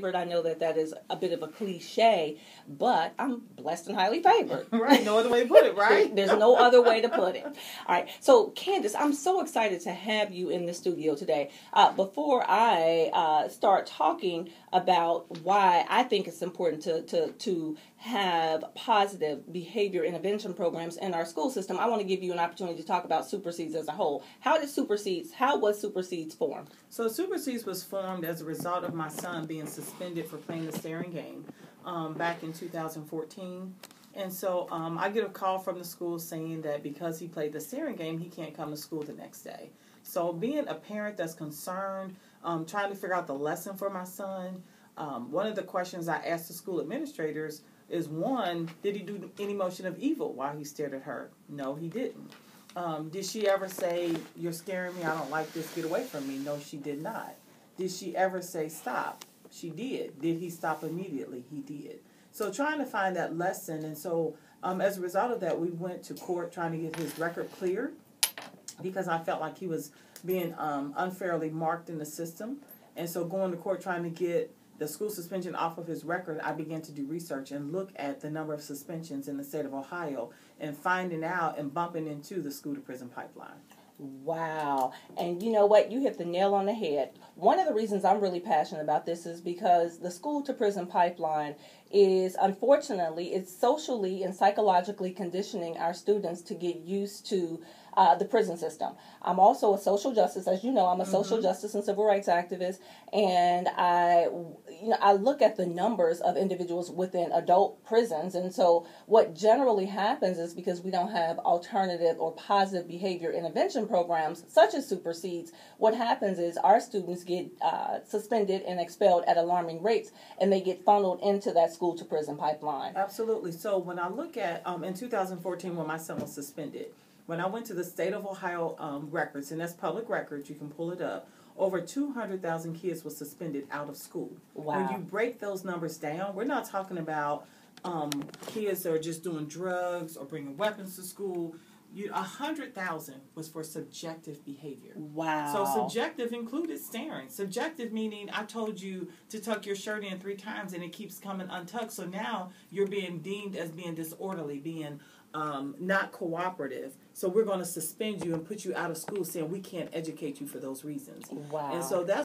I know that that is a bit of a cliche, but I'm blessed and highly favored. Right, no other way to put it, right? There's no other way to put it. All right, so Candace, I'm so excited to have you in the studio today. Before I start talking about why I think it's important to have positive behavior intervention programs in our school system, I want to give you an opportunity to talk about Superseeds as a whole. How was Superseeds formed? So Superseeds was formed as a result of my son being suspended for playing the staring game back in 2014. And so I get a call from the school saying that because he played the staring game, he can't come to school the next day. So being a parent that's concerned, trying to figure out the lesson for my son, one of the questions I asked the school administrators is, one, did he do any motion of evil while he stared at her? No, he didn't. Did she ever say, you're scaring me, I don't like this, get away from me? No, she did not. Did she ever say stop? She did. Did he stop immediately? He did. So trying to find that lesson, and so as a result of that, we went to court trying to get his record cleared because I felt like he was being unfairly marked in the system. And so going to court trying to get the school suspension off of his record, I began to do research and look at the number of suspensions in the state of Ohio and finding out and bumping into the school-to-prison pipeline. Wow. And you know what? You hit the nail on the head. One of the reasons I'm really passionate about this is because the school-to-prison pipeline is, unfortunately, it's socially and psychologically conditioning our students to get used to the prison system. I'm also a social justice, as you know, I'm a social justice and civil rights activist, and I look at the numbers of individuals within adult prisons, and so what generally happens is because we don't have alternative or positive behavior intervention programs such as Superseeds, what happens is our students get suspended and expelled at alarming rates, and they get funneled into that school-to-prison pipeline. Absolutely. So when I look at, in 2014 when my son was suspended, when I went to the state of Ohio records, and that's public records, you can pull it up, over 200,000 kids were suspended out of school. Wow. When you break those numbers down, we're not talking about kids that are just doing drugs or bringing weapons to school. 100,000 was for subjective behavior. Wow. So subjective included staring. Subjective meaning I told you to tuck your shirt in 3 times and it keeps coming untucked. So now you're being deemed as being disorderly, being not cooperative. So we're going to suspend you and put you out of school saying we can't educate you for those reasons. Wow. And so that's